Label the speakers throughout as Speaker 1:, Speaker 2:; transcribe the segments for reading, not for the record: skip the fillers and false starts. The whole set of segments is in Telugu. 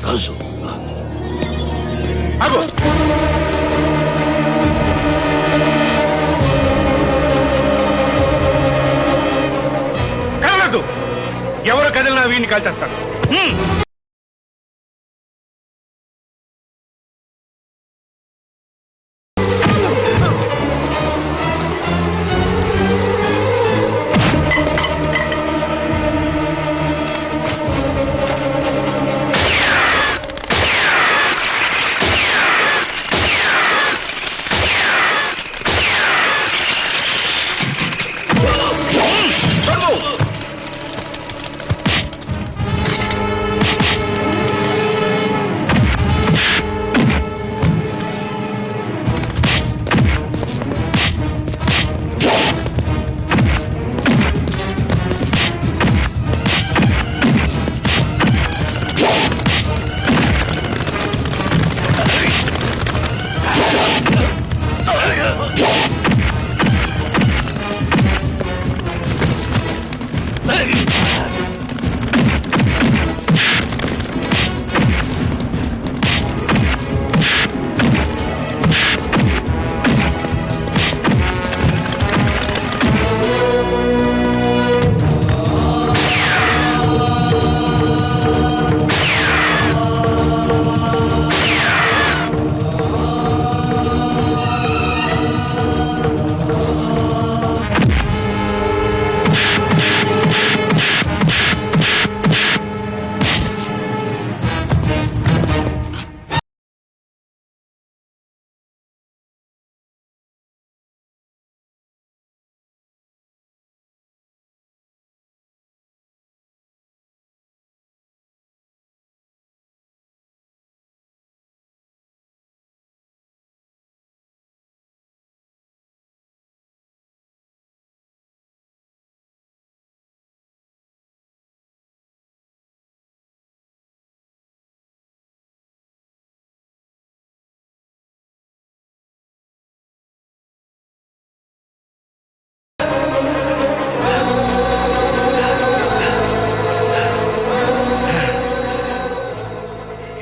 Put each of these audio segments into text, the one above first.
Speaker 1: రాజు
Speaker 2: ఆగు. కదలదు. ఎవరు కదిలినా వీడిని కాల్చేస్తాడు.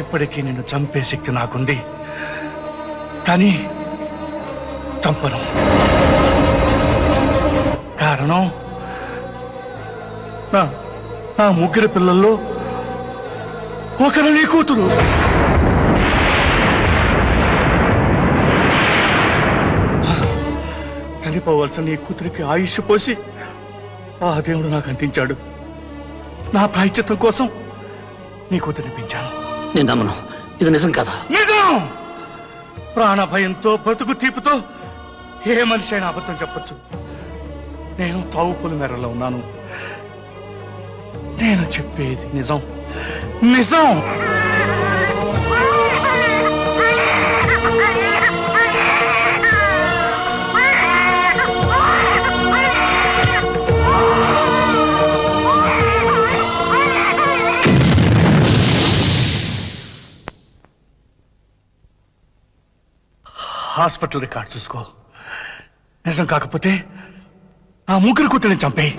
Speaker 2: ఇప్పటికీ నిన్ను చంపే శక్తి నాకుంది, కానీ చంపను. కారణం నా ముగ్గురు పిల్లల్లో ఒకరు నీ కూతురు. చనిపోవలసిన నీ కూతురికి ఆయుష్ పోసి ఆ దేవుడు నాకు అందించాడు. నా ప్రాయశ్చిత్తం కోసం నీ కూతురిని పెంచాను.
Speaker 1: నేను నమ్మను, ఇది నిజం కదా?
Speaker 2: నిజం. ప్రాణ భయంతో బ్రతుకు తీపుతో ఏ మనిషి అయినా అబద్ధం చెప్పొచ్చు. నేను తావుపుల మేరలో ఉన్నాను. నేను చెప్పేది నిజం, నిజం. హాస్పిటల్ రికార్డ్ చూసుకో. నిజం కాకపోతే ఆ ముగ్గురు కూతురిని చంపేయి.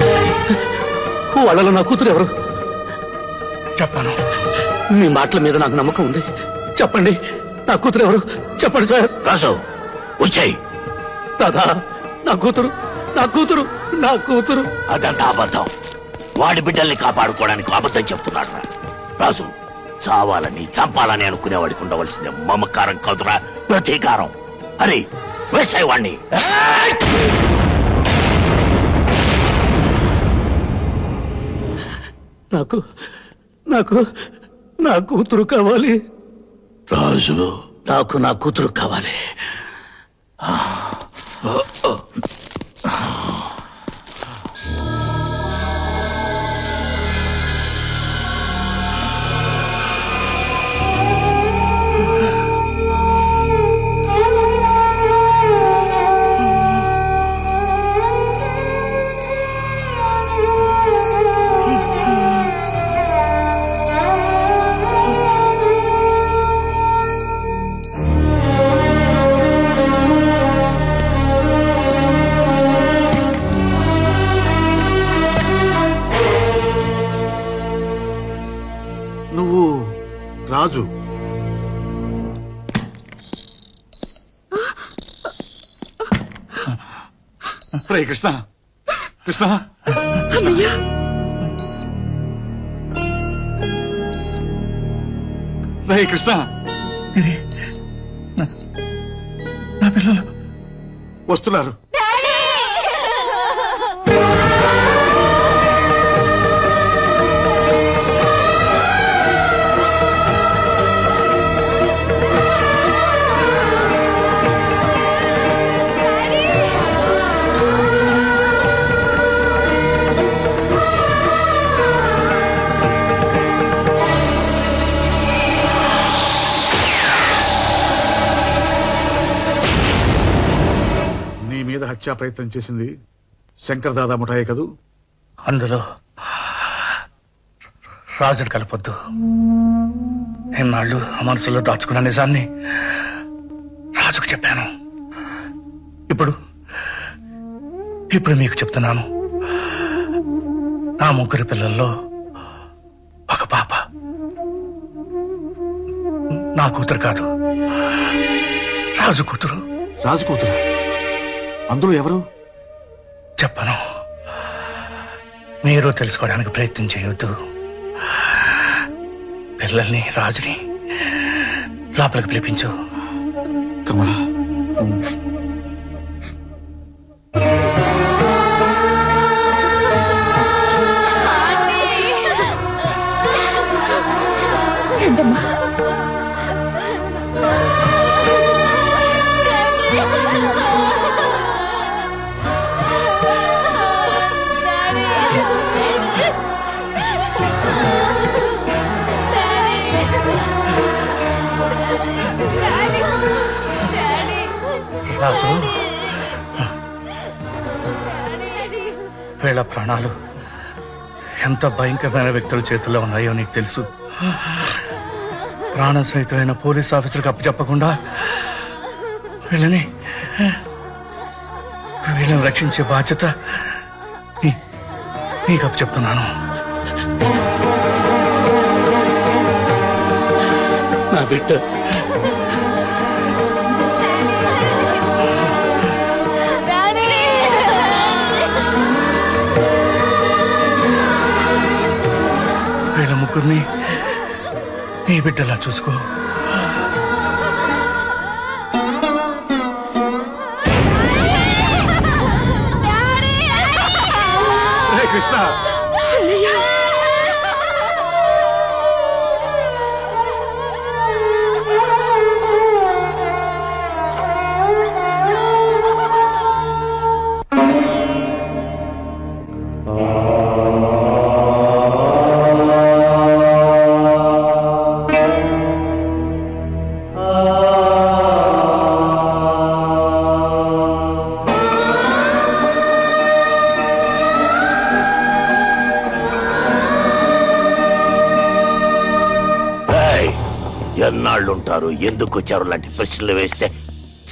Speaker 1: వాళ్ళలో నా కూతురు ఎవరు?
Speaker 2: చెప్పాను.
Speaker 1: మీ మాటల మీద నాకు నమ్మకం ఉంది. చెప్పండి, నా కూతురు ఎవరు? చెప్పండి సార్.
Speaker 3: రాజు వచ్చాయి.
Speaker 1: దాదా, నా కూతురు, నా కూతురు, నా కూతురు.
Speaker 3: అదంతా అబద్ధం. వాడి బిడ్డల్ని కాపాడుకోవడానికి అబద్ధం చెప్తున్నాడు. రాజు, చావాలని చంపాలని అనుకునేవాడికి ఉండవలసిందే మమకారం కాదురా, ప్రతీకారం. అరే వేసాయి వాణ్ణి.
Speaker 1: నాకు నాకు నా కూతురు కావాలి
Speaker 3: రాజు.
Speaker 1: నాకు నా కూతురు కావాలి.
Speaker 4: రాజు.
Speaker 2: రే కృష్ణ, కృష్ణ, రే కృష్ణ, ఇది నా పిల్లలు
Speaker 4: వస్తున్నారు. నీ మీద హత్యా ప్రయత్నం చేసింది శంకర్ దాదా ముఠాయే కదూ?
Speaker 2: అందులో రాజును కలపొద్దు. ఎన్నాళ్ళు ఆ మనసులో దాచుకున్న నిజాన్ని రాజుకు చెప్పాను. ఇప్పుడు ఇప్పుడు మీకు చెప్తున్నాను. నా ముగ్గురు పిల్లల్లో ఒక పాప నా కూతురు కాదు, రాజు కూతురు.
Speaker 4: రాజు కూతురు? అందులో ఎవరు?
Speaker 2: చెప్పను. మీరు తెలుసుకోవడానికి ప్రయత్నం చేయొద్దు. పిల్లల్ని, రాజుని లోపలికి పిలిపించు.
Speaker 4: కమలా,
Speaker 2: రాజు, వీళ్ళ ప్రాణాలు ఎంత భయంకరమైన వ్యక్తుల చేతుల్లో ఉన్నాయో నీకు తెలుసు. ప్రాణ సహితమైన పోలీస్ ఆఫీసర్కి అప్పచెప్పకుండా వీళ్ళని రక్షించే బాధ్యత నీకు అప్పచెప్తున్నాను.
Speaker 1: నా బిడ్డ
Speaker 2: వీళ్ళ ముగ్గురిని నీ బిడ్డలా చూసుకో.
Speaker 4: రే కృష్ణ,
Speaker 3: ఎన్నాళ్ళుంటారు, ఎందుకు వచ్చారు లాంటి ప్రశ్నలు వేస్తే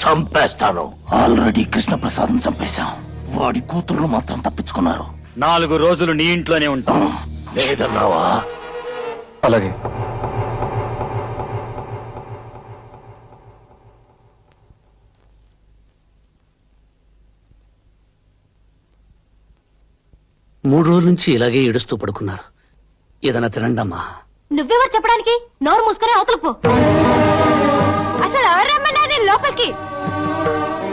Speaker 3: చంపేస్తాను. ఆల్రెడీ కృష్ణప్రసాదం చంపేశాం. వాడి కూతుర్లు మాత్రం తప్పించుకున్నారు.
Speaker 5: 4 రోజులు నీ ఇంట్లోనే ఉంటాం.
Speaker 3: లేదన్నావా?
Speaker 2: అలాగే.
Speaker 1: మూడు రోజుల నుంచి ఇలాగే ఏడుస్తూ పడుకున్నారు. ఏదైనా తినండమ్మా.
Speaker 6: నువ్వెవరు చెప్పడానికి? నోరు మూసుకొని అవతలకు పో. అసలు ఎవరు రమ్మన్నారు లోపలికి?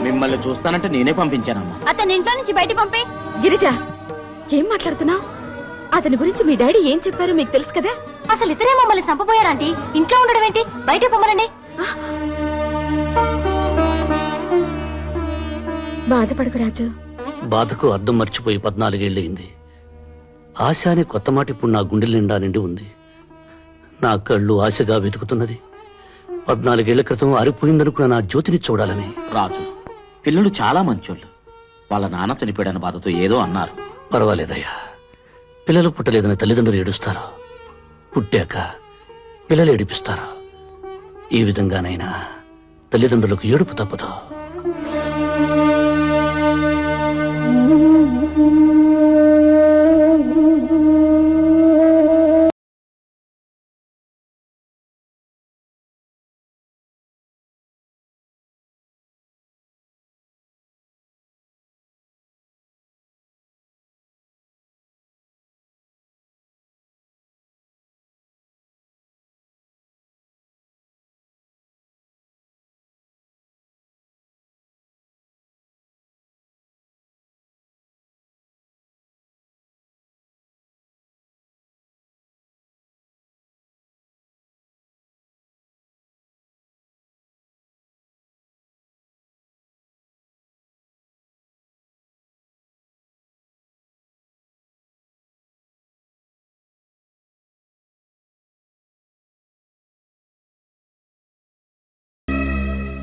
Speaker 5: మిమ్మల్ని చూస్తానంటే నేనే పంపించానమ్మా.
Speaker 6: అతని ఇంట్లో నుంచి బయట పంపి.
Speaker 7: గిరిజ, ఏం మాట్లాడుతున్నావు? అతని గురించి మీ డాడీ ఏం చెప్పారో మీకు తెలుసు కదా?
Speaker 6: అసలు ఇతరే మమ్మల్ని చంపబోయారంటీ. ఇంట్లో ఉండడం ఏంటి? బయట పొమ్మనండి.
Speaker 7: బాధపడకు రాజు.
Speaker 1: బాధకు అద్దం మర్చిపోయి 14 ఏళ్ళయింది. ఆశ అనే కొత్త మాట ఇప్పుడు నా గుండెల నిండా నిండి ఉంది. నా కళ్ళు ఆశగా వెతుకుతున్నది 14 ఏళ్ల క్రితం ఆరిపోయిందనుకున్న నా జ్యోతిని చూడాలని.
Speaker 5: రాజు, పిల్లలు చాలా మంచోళ్ళు. వాళ్ళ నాన్న చనిపోయాడన్న బాధతో ఏదో అన్నారు.
Speaker 1: పర్వాలేదయ్యా. పిల్లలు పుట్టలేదని తల్లిదండ్రులు ఏడుస్తారు. పుట్టాక పిల్లలు ఏడిపిస్తారు. ఈ విధంగానైనా తల్లిదండ్రులకు ఏడుపు తప్పదు.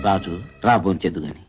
Speaker 5: రాజు రా భోంచెద్దు గాని